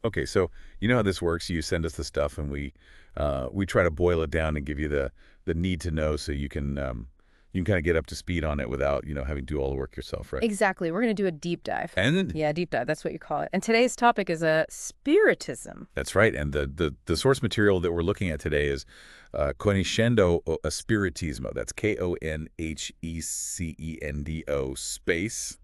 Okay, so you know how this works. You send us the stuff, and we try to boil it down and give you the need to know, so you can kind of get up to speed on it without having to do all the work yourself, right? Exactly. We're going to do a deep dive. And Yeah, deep dive. That's what you call it. And today's topic is Spiritism. that's right. And the source material that we're looking at today is Conhecendo o Spiritismo. That's Konhecendo space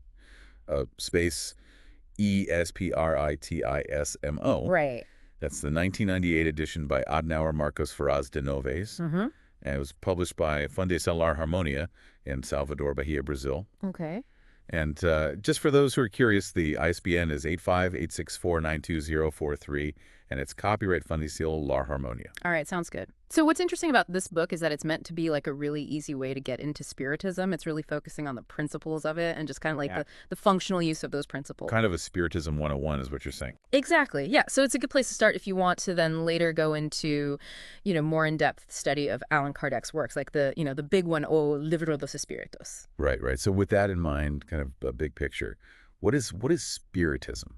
Espiritismo. Right. That's the 1998 edition by Adenauer Marcos Ferraz de Noves. Mm-hmm. And it was published by Fundação Lar Harmonia in Salvador, Bahia, Brazil. Okay. And just for those who are curious, the ISBN is 85864920043, and it's copyright Fundação Lar Harmonia. All right. Sounds good. So what's interesting about this book is that it's meant to be like a really easy way to get into Spiritism. It's really focusing on the principles of it and just kind of like the functional use of those principles. Kind of a Spiritism 101 is what you're saying. Exactly. Yeah. So it's a good place to start if you want to then later go into, more in-depth study of Allan Kardec's works, like the big one, O Livro dos Espíritos. Right, right. So with that in mind, kind of a big picture, what is Spiritism?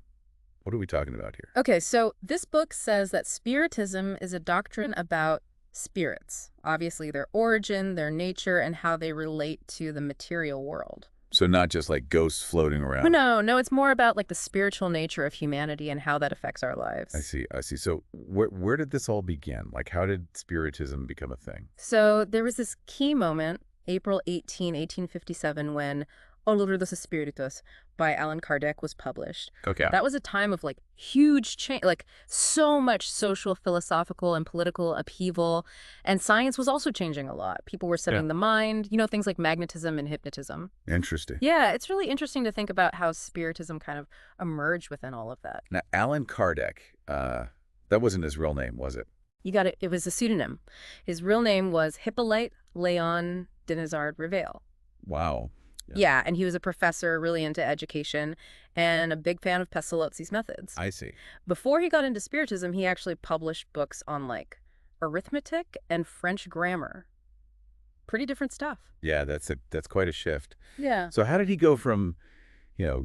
What are we talking about here? Okay. So this book says that Spiritism is a doctrine about spirits, obviously their origin, their nature, and how they relate to the material world. So not just like ghosts floating around. No, it's more about like the spiritual nature of humanity and how that affects our lives. I see, I see. So where did this all begin? Like, how did Spiritism become a thing? So there was this key moment, April 1857, when O Livro dos Espíritos by Allan Kardec was published. Okay. That was a time of like huge change, like so much social, philosophical, and political upheaval. And science was also changing a lot. People were studying the mind, things like magnetism and hypnotism. Interesting. Yeah, it's really interesting to think about how Spiritism kind of emerged within all of that. Now, Allan Kardec, that wasn't his real name, was it? You got it. It was a pseudonym. His real name was Hippolyte Léon Denisard Reveil. Wow. Yeah, and he was a professor really into education and a big fan of Pestalozzi's methods. I see. Before he got into Spiritism, he actually published books on like arithmetic and French grammar. Pretty different stuff. Yeah, that's quite a shift. Yeah. So how did he go from,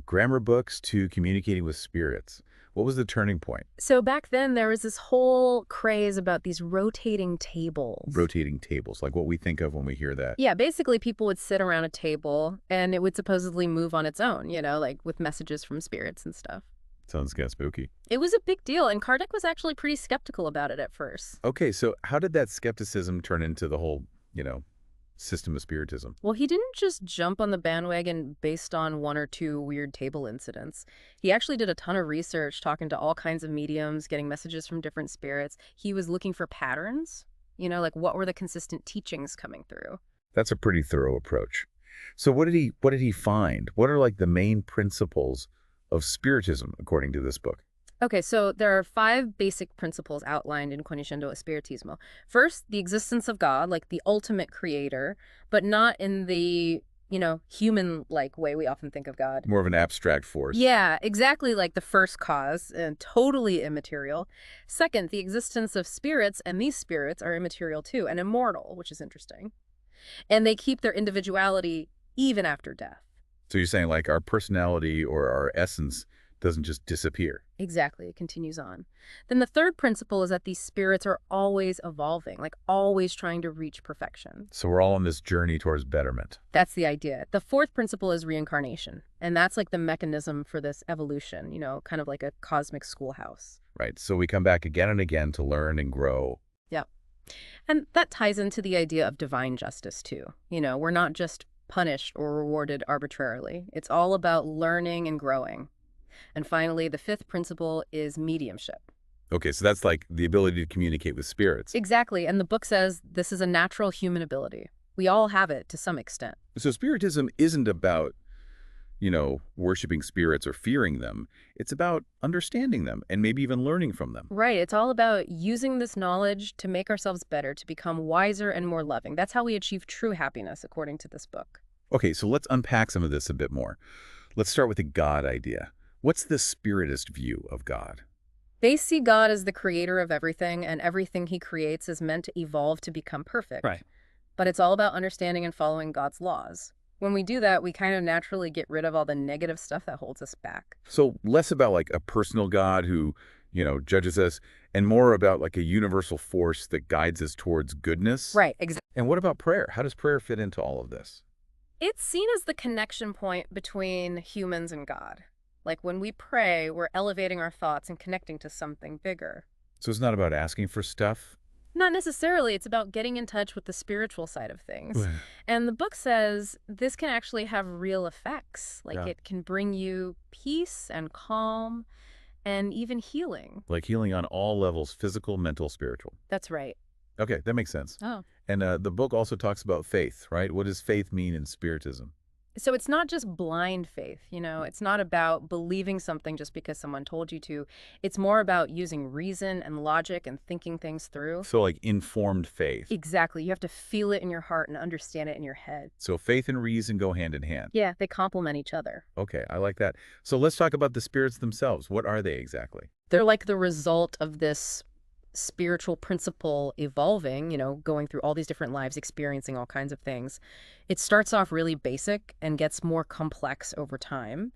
grammar books to communicating with spirits? What was the turning point? So back then, there was this whole craze about these rotating tables. Rotating tables, like what we think of when we hear that. Yeah, basically people would sit around a table and it would supposedly move on its own, like with messages from spirits and stuff. Sounds kind of spooky. It was a big deal, and Kardec was actually pretty skeptical about it at first. Okay, so how did that skepticism turn into the whole, system of Spiritism? Well, he didn't just jump on the bandwagon based on one or two weird table incidents. He actually did a ton of research, talking to all kinds of mediums, getting messages from different spirits. He was looking for patterns, like what were the consistent teachings coming through. That's a pretty thorough approach. So what did he find? What are like the main principles of Spiritism according to this book? Okay, so there are 5 basic principles outlined in Conhecendo o Spiritismo. First, the existence of God, like the ultimate creator, but not in the, human-like way we often think of God. More of an abstract force. Yeah, exactly like the first cause, and totally immaterial. Second, the existence of spirits, and these spirits are immaterial too, and immortal, which is interesting. And they keep their individuality even after death. So you're saying like our personality or our essence doesn't just disappear. Exactly. It continues on. Then the third principle is that these spirits are always evolving, like always trying to reach perfection. So we're all on this journey towards betterment. That's the idea. The fourth principle is reincarnation. And that's like the mechanism for this evolution, kind of like a cosmic schoolhouse. Right. So we come back again and again to learn and grow. Yep. And that ties into the idea of divine justice too. We're not just punished or rewarded arbitrarily. It's all about learning and growing. And finally, the fifth principle is mediumship. Okay, so that's like the ability to communicate with spirits. Exactly. And the book says this is a natural human ability. We all have it to some extent. So Spiritism isn't about, worshiping spirits or fearing them. It's about understanding them and maybe even learning from them. Right. It's all about using this knowledge to make ourselves better, to become wiser and more loving. That's how we achieve true happiness, according to this book. Okay, so let's unpack some of this a bit more. Let's start with the God idea. What's the Spiritist view of God? They see God as the creator of everything, and everything he creates is meant to evolve to become perfect. Right. But it's all about understanding and following God's laws. When we do that, we kind of naturally get rid of all the negative stuff that holds us back. So less about like a personal God who, judges us, and more about like a universal force that guides us towards goodness. Right, exactly. And what about prayer? How does prayer fit into all of this? It's seen as the connection point between humans and God. Like when we pray, we're elevating our thoughts and connecting to something bigger. So it's not about asking for stuff? Not necessarily. It's about getting in touch with the spiritual side of things. And the book says this can actually have real effects. Like Yeah. it can bring you peace and calm and even healing. Like healing on all levels, physical, mental, spiritual. That's right. Okay, that makes sense. Oh. And the book also talks about faith, right? What does faith mean in Spiritism? So it's not just blind faith, it's not about believing something just because someone told you to. It's more about using reason and logic and thinking things through. So like informed faith. Exactly. You have to feel it in your heart and understand it in your head. So faith and reason go hand in hand. Yeah, they complement each other. Okay, I like that. So let's talk about the spirits themselves. What are they exactly? They're like the result of this spiritual principle evolving, going through all these different lives, experiencing all kinds of things. It starts off really basic and gets more complex over time.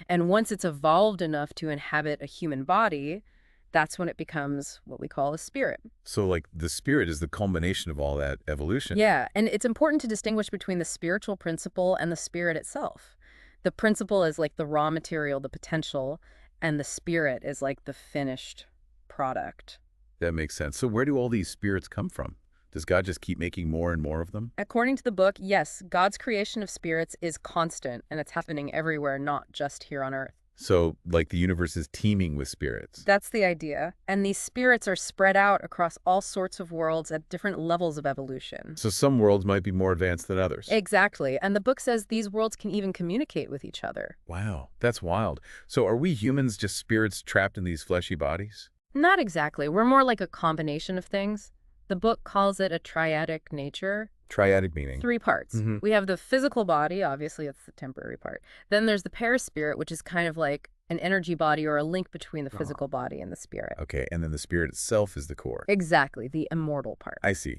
And once it's evolved enough to inhabit a human body, that's when it becomes what we call a spirit. So like the spirit is the culmination of all that evolution. Yeah, and it's important to distinguish between the spiritual principle and the spirit itself. The principle is like the raw material, the potential, and the spirit is like the finished product. That makes sense. So where do all these spirits come from? Does God just keep making more and more of them? According to the book, yes, God's creation of spirits is constant, and it's happening everywhere, not just here on Earth. So like the universe is teeming with spirits. That's the idea. And these spirits are spread out across all sorts of worlds at different levels of evolution. So some worlds might be more advanced than others. Exactly. And the book says these worlds can even communicate with each other. Wow, that's wild. So are we humans just spirits trapped in these fleshy bodies? Not exactly. We're more like a combination of things. The book calls it a triadic nature. Triadic meaning. 3 parts. We have the physical body, obviously it's the temporary part. Then there's the perispirit, which is kind of like an energy body or a link between the physical body and the spirit. Okay, and then the spirit itself is the core. Exactly, the immortal part. I see.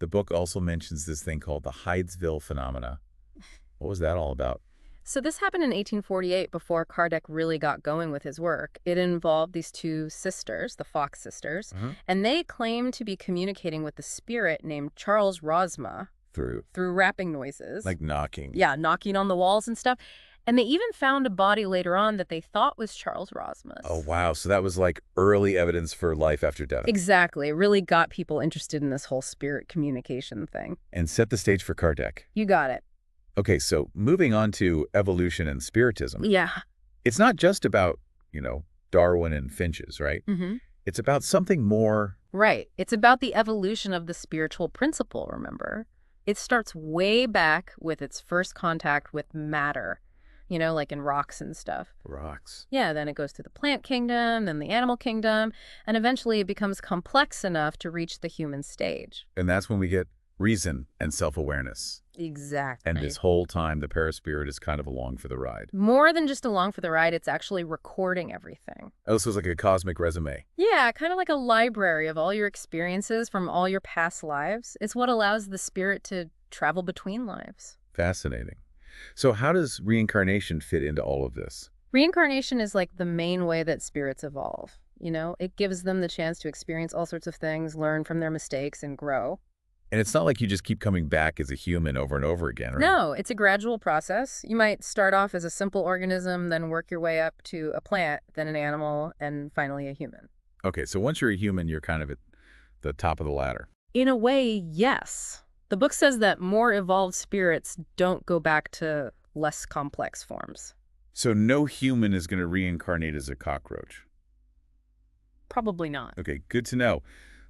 The book also mentions this thing called the Hydesville phenomena. What was that all about? So this happened in 1848 before Kardec really got going with his work. It involved these 2 sisters, the Fox sisters, and they claimed to be communicating with the spirit named Charles Rosma Through rapping noises. like knocking. Yeah, knocking on the walls and stuff. And they even found a body later on that they thought was Charles Rosma's. Oh, wow. So that was like early evidence for life after death. Exactly. It really got people interested in this whole spirit communication thing. And set the stage for Kardec. You got it. Okay, so moving on to evolution and spiritism. Yeah. It's not just about, Darwin and finches, right? It's about something more. Right. It's about the evolution of the spiritual principle, remember? It starts way back with its first contact with matter, like in rocks and stuff. Rocks. Yeah, then it goes through the plant kingdom, then the animal kingdom, and eventually it becomes complex enough to reach the human stage. And that's when we get reason and self-awareness. Exactly. And this whole time, the paraspirit is kind of along for the ride. More than just along for the ride, it's actually recording everything. Oh, so it's like a cosmic resume. Yeah, kind of like a library of all your experiences from all your past lives. It's what allows the spirit to travel between lives. Fascinating. So how does reincarnation fit into all of this? Reincarnation is like the main way that spirits evolve. It gives them the chance to experience all sorts of things, learn from their mistakes, and grow. And it's not like you just keep coming back as a human over and over again, right? No, it's a gradual process. You might start off as a simple organism, then work your way up to a plant, then an animal, and finally a human. Okay, so once you're a human, you're kind of at the top of the ladder. In a way, yes. The book says that more evolved spirits don't go back to less complex forms. So no human is going to reincarnate as a cockroach. Probably not. Okay, good to know.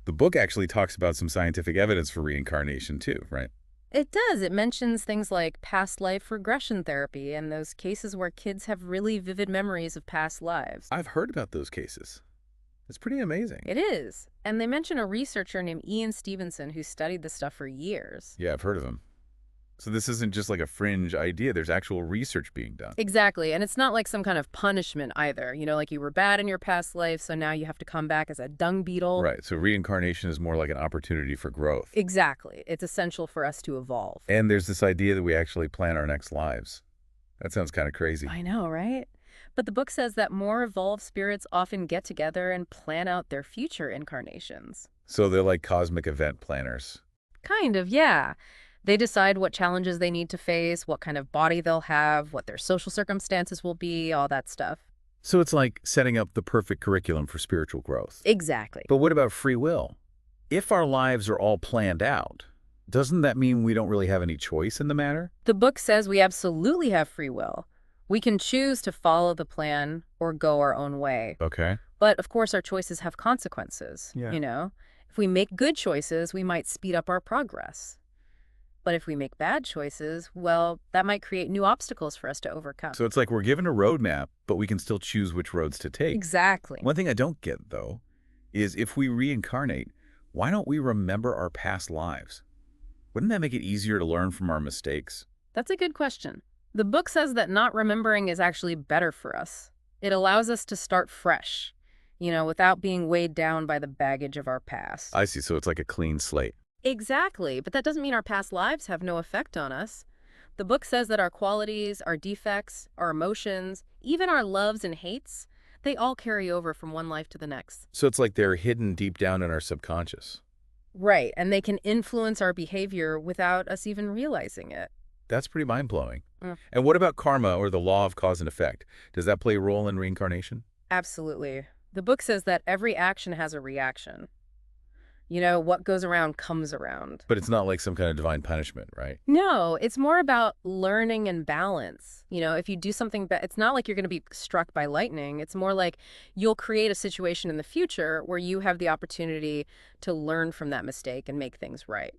The book actually talks about some scientific evidence for reincarnation too, right? It does. It mentions things like past life regression therapy and those cases where kids have really vivid memories of past lives. I've heard about those cases. It's pretty amazing. It is. And they mention a researcher named Ian Stevenson who studied this stuff for years. Yeah, I've heard of him. So this isn't just like a fringe idea. There's actual research being done. Exactly. And it's not like some kind of punishment either. Like you were bad in your past life, so now you have to come back as a dung beetle. Right. So reincarnation is more like an opportunity for growth. Exactly. It's essential for us to evolve. And there's this idea that we actually plan our next lives. That sounds kind of crazy. I know, right? But the book says that more evolved spirits often get together and plan out their future incarnations. So they're like cosmic event planners. Kind of, yeah. They decide what challenges they need to face, what kind of body they'll have, what their social circumstances will be, all that stuff. So it's like setting up the perfect curriculum for spiritual growth. Exactly. But what about free will? If our lives are all planned out, doesn't that mean we don't really have any choice in the matter? The book says we absolutely have free will. We can choose to follow the plan or go our own way. Okay. But of course, our choices have consequences, Yeah. you know? If we make good choices, we might speed up our progress. But if we make bad choices, well, that might create new obstacles for us to overcome. So it's like we're given a roadmap, but we can still choose which roads to take. Exactly. One thing I don't get, though, is if we reincarnate, why don't we remember our past lives? Wouldn't that make it easier to learn from our mistakes? That's a good question. The book says that not remembering is actually better for us. It allows us to start fresh, without being weighed down by the baggage of our past. I see, so it's like a clean slate. Exactly, but that doesn't mean our past lives have no effect on us. The book says that our qualities, our defects, our emotions, even our loves and hates, they all carry over from one life to the next. So it's like they're hidden deep down in our subconscious. Right, and they can influence our behavior without us even realizing it. That's pretty mind-blowing. Mm. And what about karma or the law of cause and effect? Does that play a role in reincarnation? Absolutely. The book says that every action has a reaction. What goes around comes around. But it's not like some kind of divine punishment, right? No, it's more about learning and balance. If you do something, it's not like you're going to be struck by lightning. It's more like you'll create a situation in the future where you have the opportunity to learn from that mistake and make things right.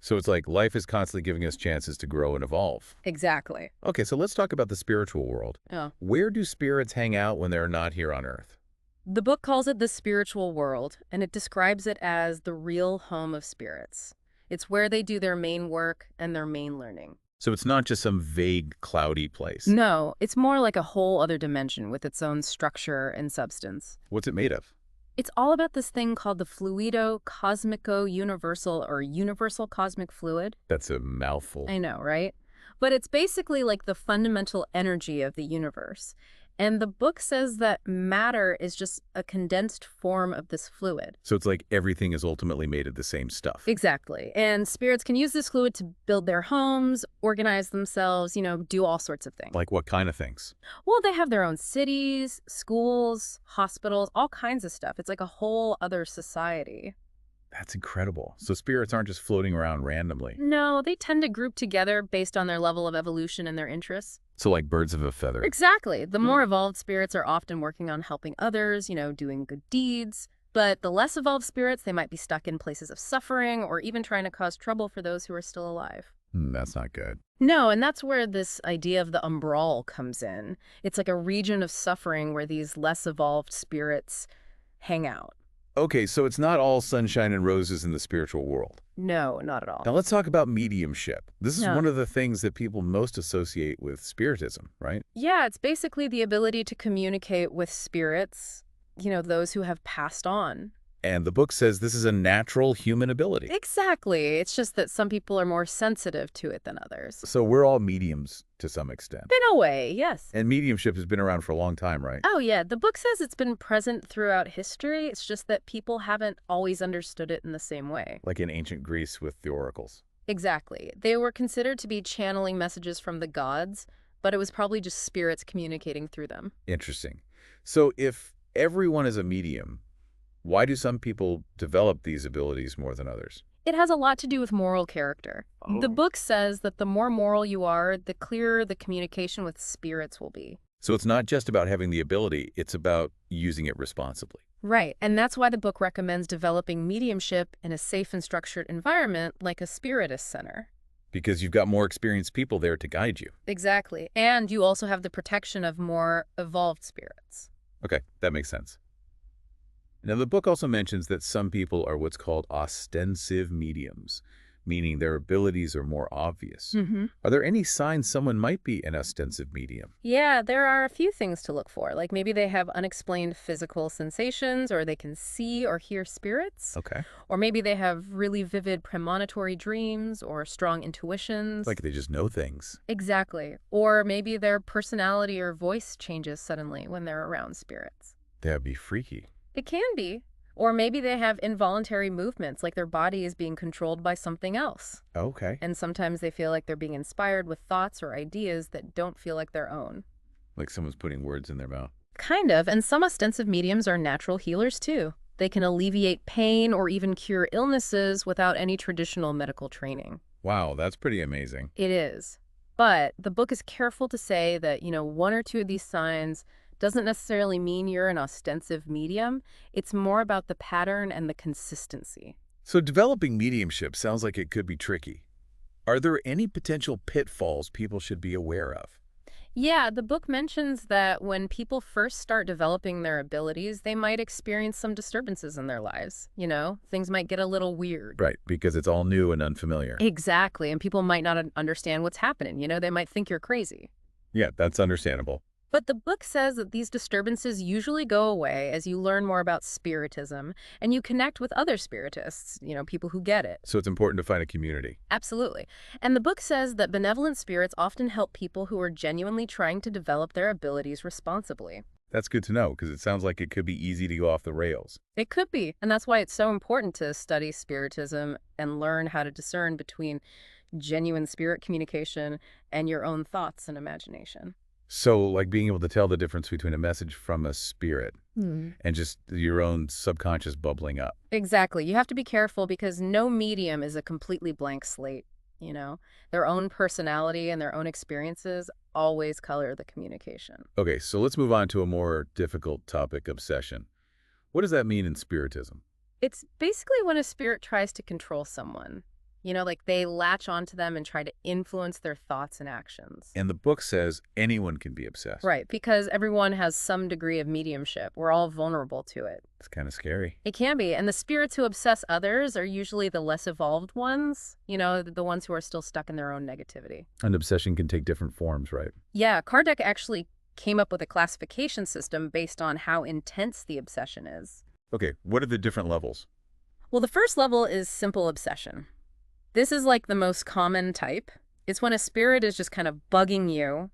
So it's like life is constantly giving us chances to grow and evolve. Exactly. Okay, so let's talk about the spiritual world. Yeah. Where do spirits hang out when they're not here on Earth? The book calls it the spiritual world, and it describes it as the real home of spirits. It's where they do their main work and their main learning. So it's not just some vague, cloudy place. No, it's more like a whole other dimension with its own structure and substance. What's it made of? It's all about this thing called the fluido cosmico universal or universal cosmic fluid. That's a mouthful. I know, right? But it's basically like the fundamental energy of the universe. And the book says that matter is just a condensed form of this fluid. So it's like everything is ultimately made of the same stuff. Exactly. And spirits can use this fluid to build their homes, organize themselves, do all sorts of things. Like what kind of things? Well, they have their own cities, schools, hospitals, all kinds of stuff. It's like a whole other society. That's incredible. So spirits aren't just floating around randomly. No, they tend to group together based on their level of evolution and their interests. So like birds of a feather. Exactly. The more evolved spirits are often working on helping others, doing good deeds. But the less evolved spirits, they might be stuck in places of suffering or even trying to cause trouble for those who are still alive. That's not good. No, and that's where this idea of the umbral comes in. It's like a region of suffering where these less evolved spirits hang out. Okay, so it's not all sunshine and roses in the spiritual world. No, not at all. Now let's talk about mediumship. This is Yeah. one of the things that people most associate with Spiritism, right? Yeah, it's basically the ability to communicate with spirits, those who have passed on. And the book says this is a natural human ability. Exactly. It's just that some people are more sensitive to it than others. So we're all mediums to some extent. In a way, yes. And mediumship has been around for a long time, right? Oh, yeah. The book says it's been present throughout history. It's just that people haven't always understood it in the same way. Like in ancient Greece with the oracles. Exactly. They were considered to be channeling messages from the gods, but it was probably just spirits communicating through them. Interesting. So if everyone is a medium, why do some people develop these abilities more than others? It has a lot to do with moral character. The book says that the more moral you are, the clearer the communication with spirits will be. So it's not just about having the ability, it's about using it responsibly. Right, and that's why the book recommends developing mediumship in a safe and structured environment like a spiritist center. Because you've got more experienced people there to guide you. Exactly, and you also have the protection of more evolved spirits. Okay, that makes sense. Now, the book also mentions that some people are what's called ostensive mediums, meaning their abilities are more obvious. Hmm. Are there any signs someone might be an ostensive medium? Yeah, there are a few things to look for. Like maybe they have unexplained physical sensations, or they can see or hear spirits, Okay. or maybe they have really vivid premonitory dreams or strong intuitions. Like they just know things. Exactly. Or maybe their personality or voice changes suddenly when they're around spirits. That'd be freaky. It can be. Or maybe they have involuntary movements, like their body is being controlled by something else. Okay. And sometimes they feel like they're being inspired with thoughts or ideas that don't feel like their own. Like someone's putting words in their mouth. Kind of, and some ostensive mediums are natural healers too. They can alleviate pain or even cure illnesses without any traditional medical training. Wow, that's pretty amazing. It is. But the book is careful to say that, one or two of these signs doesn't necessarily mean you're an ostensive medium. It's more about the pattern and the consistency. So developing mediumship sounds like it could be tricky. Are there any potential pitfalls people should be aware of? Yeah, the book mentions that when people first start developing their abilities, they might experience some disturbances in their lives. Things might get a little weird. Right, because it's all new and unfamiliar. Exactly, and people might not understand what's happening. They might think you're crazy. Yeah, that's understandable. But the book says that these disturbances usually go away as you learn more about Spiritism and you connect with other Spiritists, people who get it. So it's important to find a community. Absolutely. And the book says that benevolent spirits often help people who are genuinely trying to develop their abilities responsibly. That's good to know because it sounds like it could be easy to go off the rails. It could be, and that's why it's so important to study Spiritism and learn how to discern between genuine spirit communication and your own thoughts and imagination. So like being able to tell the difference between a message from a spirit and just your own subconscious bubbling up. Exactly. You have to be careful because no medium is a completely blank slate, you know? Their own personality and their own experiences always color the communication. Okay, so let's move on to a more difficult topic, obsession. What does that mean in Spiritism? It's basically when a spirit tries to control someone. Like they latch onto them and try to influence their thoughts and actions. And the book says anyone can be obsessed. Right, because everyone has some degree of mediumship. We're all vulnerable to it. It's kind of scary. It can be. And the spirits who obsess others are usually the less evolved ones, the ones who are still stuck in their own negativity. An obsession can take different forms, right? Yeah, Kardec actually came up with a classification system based on how intense the obsession is. Okay, what are the different levels? Well, the first level is simple obsession. This is like the most common type. It's when a spirit is just kind of bugging you,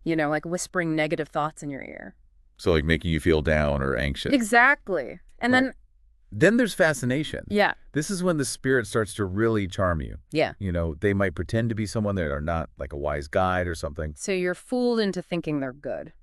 like whispering negative thoughts in your ear. So like making you feel down or anxious. Exactly. And Right. Then there's fascination. yeah, This is when the spirit starts to really charm you. yeah. They might pretend to be someone that are not, like a wise guide or something. So you're fooled into thinking they're good.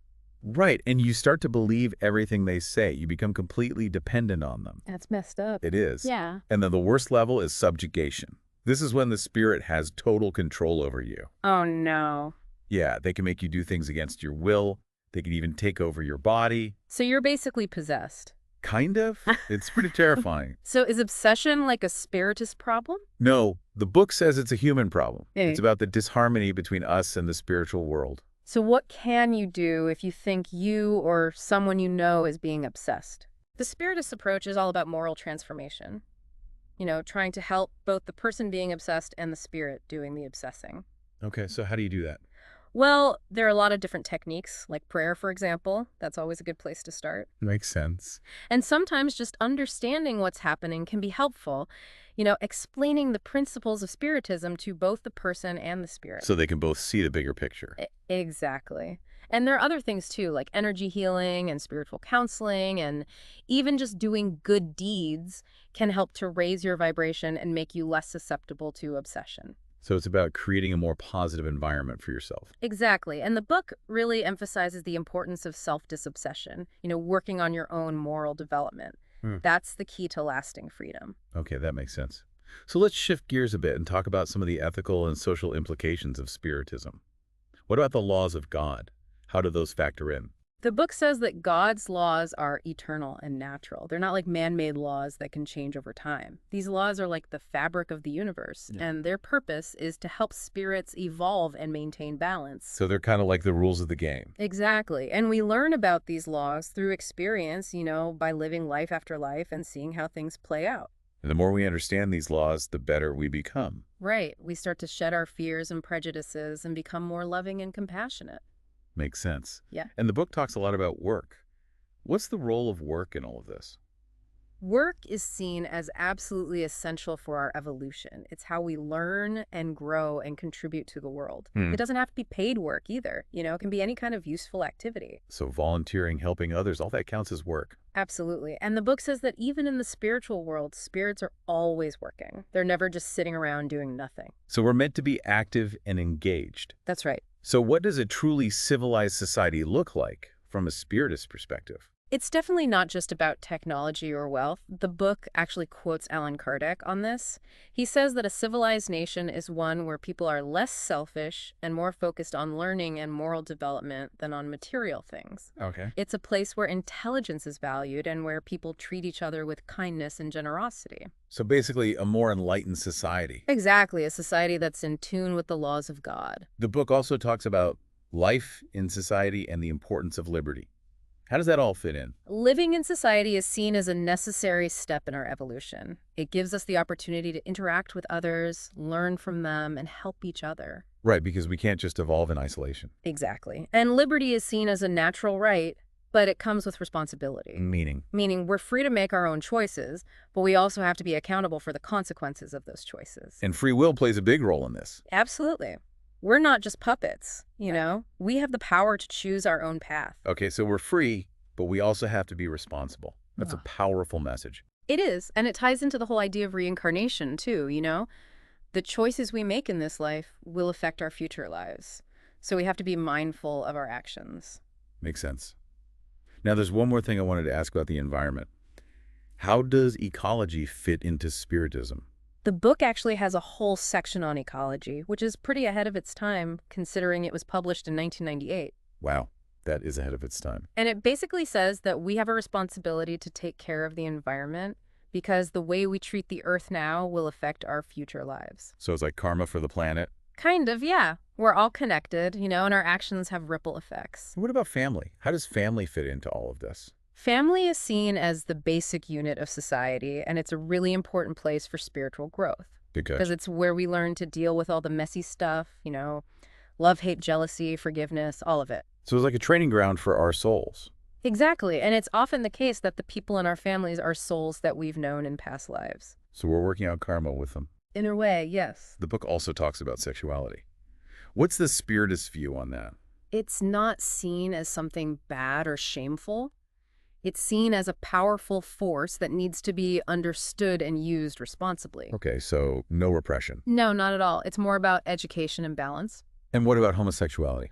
Right, and you start to believe everything they say. You become completely dependent on them. That's messed up. It is. Yeah. And then the worst level is subjugation. This is when the spirit has total control over you. Oh, no. Yeah, they can make you do things against your will. They can even take over your body. So you're basically possessed. Kind of. It's pretty terrifying. So is obsession like a spiritist problem? No, the book says it's a human problem. Eh. It's about the disharmony between us and the spiritual world. So what can you do if you think you or someone you know is being obsessed? The spiritist approach is all about moral transformation. Trying to help both the person being obsessed and the spirit doing the obsessing. Okay, so how do you do that? Well, there are a lot of different techniques, like prayer, for example. That's always a good place to start. Makes sense. And sometimes just understanding what's happening can be helpful. Explaining the principles of spiritism to both the person and the spirit. So they can both see the bigger picture. Exactly. And there are other things too, like energy healing and spiritual counseling, and even just doing good deeds can help to raise your vibration and make you less susceptible to obsession. So it's about creating a more positive environment for yourself. Exactly. And the book really emphasizes the importance of self-disobsession, working on your own moral development. That's the key to lasting freedom. Okay, that makes sense. So let's shift gears a bit and talk about some of the ethical and social implications of Spiritism. What about the laws of God? How do those factor in? The book says that God's laws are eternal and natural. They're not like man-made laws that can change over time. These laws are like the fabric of the universe, and their purpose is to help spirits evolve and maintain balance. So they're kind of like the rules of the game. Exactly. And we learn about these laws through experience, by living life after life and seeing how things play out. And the more we understand these laws, the better we become. Right. We start to shed our fears and prejudices and become more loving and compassionate. Makes sense. Yeah. And the book talks a lot about work. What's the role of work in all of this? Work is seen as absolutely essential for our evolution. It's how we learn and grow and contribute to the world. Hmm. It doesn't have to be paid work either. It can be any kind of useful activity. So volunteering, helping others, all that counts as work. Absolutely. And the book says that even in the spiritual world, spirits are always working. They're never just sitting around doing nothing. So we're meant to be active and engaged. That's right. So what does a truly civilized society look like from a spiritist perspective? It's definitely not just about technology or wealth. The book actually quotes Allan Kardec on this. He says that a civilized nation is one where people are less selfish and more focused on learning and moral development than on material things. Okay. It's a place where intelligence is valued and where people treat each other with kindness and generosity. So basically a more enlightened society. Exactly, a society that's in tune with the laws of God. The book also talks about life in society and the importance of liberty. How does that all fit in? Living in society is seen as a necessary step in our evolution. It gives us the opportunity to interact with others, learn from them, and help each other. Right, because we can't just evolve in isolation. Exactly. And liberty is seen as a natural right, but it comes with responsibility. Meaning? Meaning we're free to make our own choices, but we also have to be accountable for the consequences of those choices. And free will plays a big role in this. Absolutely. We're not just puppets, We have the power to choose our own path. Okay, so we're free, but we also have to be responsible. That's a powerful message. It is, and it ties into the whole idea of reincarnation, too, The choices we make in this life will affect our future lives. So we have to be mindful of our actions. Makes sense. Now, there's one more thing I wanted to ask about the environment. How does ecology fit into Spiritism? The book actually has a whole section on ecology, which is pretty ahead of its time, considering it was published in 1998. Wow, that is ahead of its time. And it basically says that we have a responsibility to take care of the environment because the way we treat the Earth now will affect our future lives. So it's like karma for the planet? Kind of, yeah. We're all connected, and our actions have ripple effects. What about family? How does family fit into all of this? Family is seen as the basic unit of society, and it's a really important place for spiritual growth. Because it's where we learn to deal with all the messy stuff, love, hate, jealousy, forgiveness, all of it. So it's like a training ground for our souls. Exactly, and it's often the case that the people in our families are souls that we've known in past lives. So we're working out karma with them. In a way, yes. The book also talks about sexuality. What's the Spiritist view on that? It's not seen as something bad or shameful. It's seen as a powerful force that needs to be understood and used responsibly. Okay, so no repression. No, not at all. It's more about education and balance. And what about homosexuality?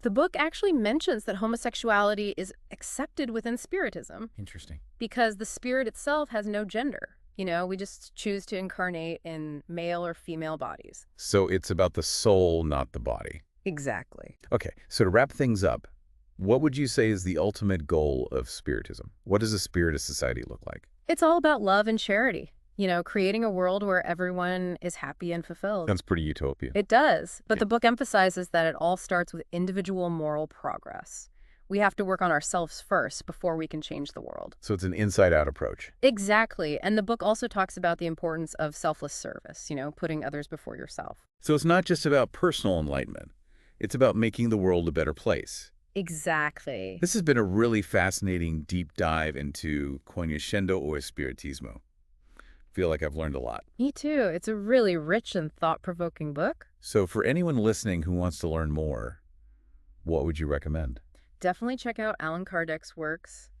The book actually mentions that homosexuality is accepted within Spiritism. Interesting. Because the spirit itself has no gender. We just choose to incarnate in male or female bodies. So it's about the soul, not the body. Exactly. Okay, so to wrap things up, what would you say is the ultimate goal of Spiritism? What does a Spiritist society look like? It's all about love and charity. Creating a world where everyone is happy and fulfilled. Sounds pretty utopian. It does, but Yeah. the book emphasizes that it all starts with individual moral progress. We have to work on ourselves first before we can change the world. So it's an inside-out approach. Exactly, and the book also talks about the importance of selfless service, putting others before yourself. So it's not just about personal enlightenment. It's about making the world a better place. Exactly. This has been a really fascinating deep dive into Conhecendo o Espiritismo. Feel like I've learned a lot. Me too. It's a really rich and thought-provoking book. So for anyone listening who wants to learn more, what would you recommend? Definitely check out Allan Kardec's works,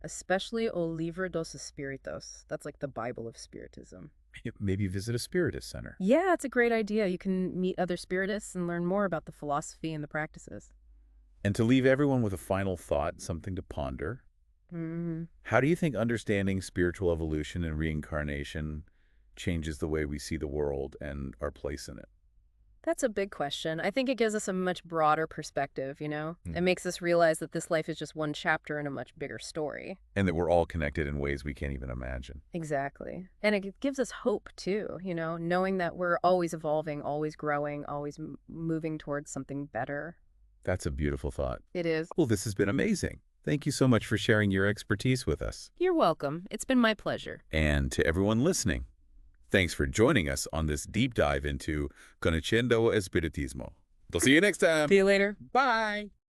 especially O Livro dos Espíritos. That's like the Bible of Spiritism. Maybe visit a Spiritist center. Yeah, it's a great idea. You can meet other Spiritists and learn more about the philosophy and the practices. And to leave everyone with a final thought, something to ponder, how do you think understanding spiritual evolution and reincarnation changes the way we see the world and our place in it? That's a big question. I think it gives us a much broader perspective, It makes us realize that this life is just one chapter in a much bigger story. And that we're all connected in ways we can't even imagine. Exactly. And it gives us hope, too, knowing that we're always evolving, always growing, always moving towards something better. That's a beautiful thought. It is. Well, this has been amazing. Thank you so much for sharing your expertise with us. You're welcome. It's been my pleasure. And to everyone listening, thanks for joining us on this deep dive into Conociendo Espiritismo. We'll see you next time. See you later. Bye.